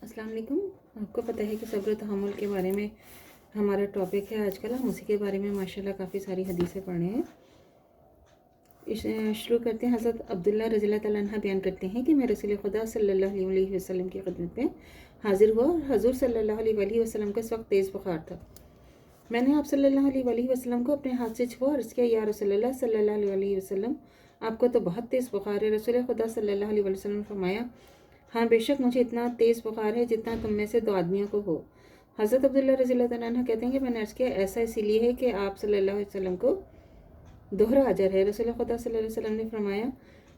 अस्सलाम वालेकुम। आपको पता है कि सब्र तहम्मुल के बारे में हमारा टॉपिक है आजकल। हम उसी के बारे में माशाल्लाह काफ़ी सारी हदीसें पढ़े हैं। शुरू करते हैं। हज़रत अब्दुल्ला रज़ियल्लाहु तआला अन्हु बयान करते हैं कि मैं रसूल खुदा सल्लल्लाहु अलैहि वसल्लम की खिदमत में हाजिर हुआ और हजूर सल्लल्लाहु अलैहि वसल्लम का इस वक्त तेज़ बुखार था। मैंने आप सल्लल्लाहु अलैहि वसल्लम को अपने हाथ से छुआ और इसके या रसूलल्लाह सल्लल्लाहु अलैहि वसल्लम, आपको तो बहुत तेज़ बुखार है। रसूल खुदा सल्लल्लाहु अलैहि वसल्लम ने फरमाया, हाँ बेशक मुझे इतना तेज़ बुखार है जितना तुम में से दो आदमियों को हो। हज़रत अब्दुल्ला रज़ियल्लाहु अन्हु कहते हैं कि मैंने अर्ज़ किया, ऐसा इसीलिए है कि आप सल्लल्लाहु अलैहि वसल्लम को दोहरा अजर है। रसूल खुदा सल्लल्लाहु अलैहि वसल्लम ने फरमाया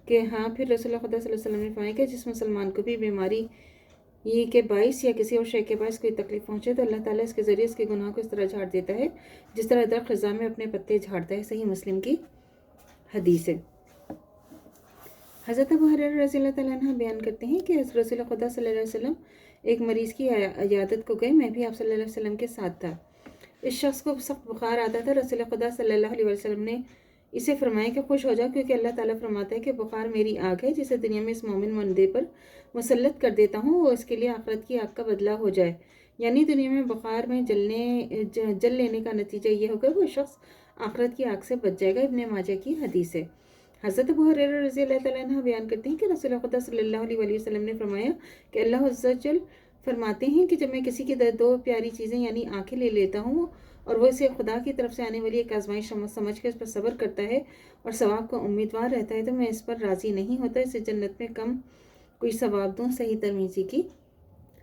कि हाँ। फिर रसूल खुदा सल्लल्लाहु अलैहि वसल्लम ने फरमाया कि जिस मुसलमान को भी बीमारी ये के बाइस या किसी और शय के बाइस कोई तकलीफ़ पहुँचे तो अल्लाह ताला इसके ज़रिए इसके गुनाह को इस तरह झाड़ देता है जिस तरह दरख्त ख़ज़ा में अपने पत्ते झाड़ता है। सही मुस्लिम की हदीस है। हज़रत अबू हुरैरा रज़ियल्लाहु तआला अन्हु बयान करते हैं कि रसूल खुदा सल्लल्लाहु अलैहि वसल्लम एक मरीज़ की इयादत को गए। मैं भी आप सल्लल्लाहु अलैहि वसल्लम के साथ था। इस शख्स को सख्त बुखार आता था। रसूल खुदा सल्लल्लाहु अलैहि वसल्लम ने इसे फरमाया कि खुश हो जाओ, क्योंकि अल्लाह ताला फरमाता है कि बुखार मेरी आग है जिसे दुनिया में इस मोमिन बंदे पर मुसल्लत कर देता हूँ, वो इसके लिए आखिरत की आग का बदला हो जाए। यानी दुनिया में बुखार में जल लेने का नतीजा ये होगा वो शख्स आखिरत की आग से बच जाएगा। इब्ने माजा की हदीस है। हज़रत अबू हुरैरा रज़ियल्लाहु तआला अन्हु बयान करते हैं कि रसूल खुदा सल्लल्लाहु अलैहि वसल्लम ने फरमाया कि अल्लाह अज़्ज़ा वजल फरमाते हैं कि जब मैं किसी की दो प्यारी चीज़ें यानी आँखें ले लेता हूँ और वो इसे खुदा की तरफ से आने वाली एक आजमाइश समझ के इस पर सब्र करता है और सवाब का उम्मीदवार रहता है, तो मैं इस पर राज़ी नहीं होता, इसे जन्नत में कम कोई सवाब दूँ। सही तिरमिज़ी की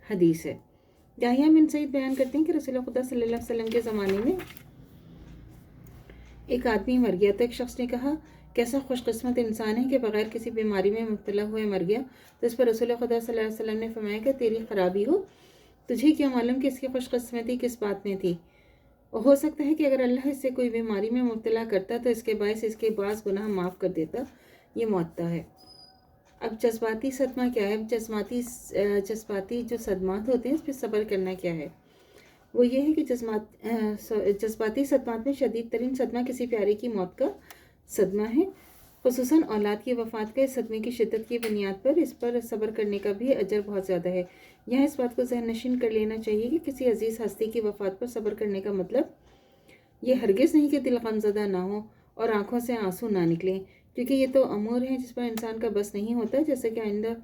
हदीस है। याहिया बिन सईद बयान करते हैं कि रसूल खुदा सल्लल्लाहु अलैहि वसल्लम के ज़माने में एक आदमी मर गया तो एक शख्स ने कहा, कैसा खुशकिस्मत इंसान है कि बग़ैर किसी बीमारी में मुब्तला हुए मर गया। तो इस पर रसूल खुदा सल्लल्लाहु अलैहि वसल्लम ने फरमाया कि तेरी खराबी हो, तुझे क्या मालूम कि इसकी खुशकिस्मती किस बात में थी। हो सकता है कि अगर अल्लाह इससे कोई बीमारी में मुब्तला करता तो इसके बायस इसके बाज़ गुनाह माफ़ कर देता। ये मुअत्ता है। अब जज्बाती सदमा क्या है? जज्बाती जो सदमात होते हैं इस पर सब्र करना क्या है? वो ये है कि जज्बाती सदमात में शदीद तरीन सदमा किसी प्यारे की मौत का सदमा है, खुसूसन औलाद की वफ़ात का। इस सदमे की शिद्दत की बुनियाद पर इस पर सब्र करने का भी अजर बहुत ज़्यादा है। यहाँ इस बात को ज़हन नशीन कर लेना चाहिए कि किसी अजीज़ हस्ती की वफ़ात पर सब्र करने का मतलब ये हरगिज़ नहीं कि दिल गमज़दा ना हो और आँखों से आंसू ना निकलें, क्योंकि ये तो अमूर हैं जिस पर इंसान का बस नहीं होता। जैसे कि आइंदा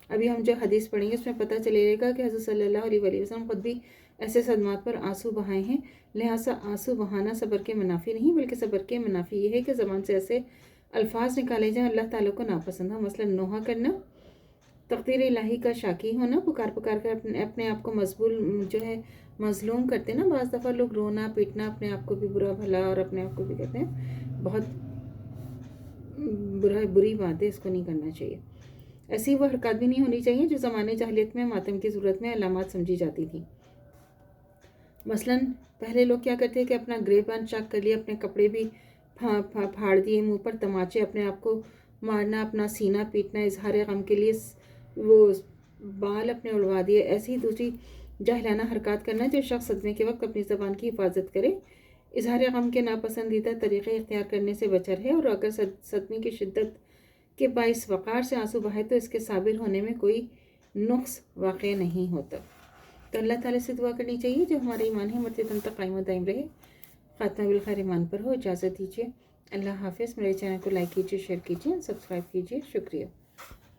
अभी हम जो हदीस पढ़ेंगे उसमें पता चलेगा कि हज़रत सल्लल्लाहु अलैहि वसल्लम खुद भी ऐसे सदमात पर आंसू बहाए हैं। लिहाजा आंसू बहाना सब्र के मुनाफी नहीं, बल्कि सब्र के मुनाफी ये है कि ज़बान से ऐसे अल्फाज निकाले जाएँ अल्लाह ताला को नापसंद हो। मसलन नोहा करना, तक़दीर इलाही का शाकी होना, पुकार पुकार कर अपने आप को जो है मज़लूम करते ना। बाज़ दफ़ा लोग रोना पीटना अपने आप को भी बुरा भला और अपने आप को भी कहते हैं बहुत बुरी बात है, इसको नहीं करना चाहिए। ऐसी वो हरकत भी नहीं होनी चाहिए जो ज़माने जाहिलियत में मातम की ज़रूरत में अलामत समझी जाती थी। मसलन पहले लोग क्या करते कि अपना गिरेबान चाक कर लिया, अपने कपड़े भी फाड़ दिए, मुंह पर तमाचे, अपने आप को मारना, अपना सीना पीटना, इजहार गम के लिए वो बाल अपने उड़वा दिए। ऐसी ही दूसरी जाहिलाना हरकत करना जो शख्स सदमे के वक्त अपनी ज़बान की हिफाजत करे, इजहार गम के नापसंदीदा तरीक़े इख्तियार करने से बचा रहे और अगर सदमे की शिद्दत के बाइस वक़ार से आंसू बहाए तो इसके साबिर होने में कोई नुक्स वाक़ई नहीं होता। तो अल्लाह ताला से दुआ करनी चाहिए जो हमारा ईमान है मरते दम तक कायम दायम रहे, ख़ात्मा बिल खैर ईमान पर हो। इजाज़त दीजिए। अल्लाह हाफ़िज़। मेरे चैनल को लाइक कीजिए, शेयर कीजिए, सब्सक्राइब कीजिए। शुक्रिया।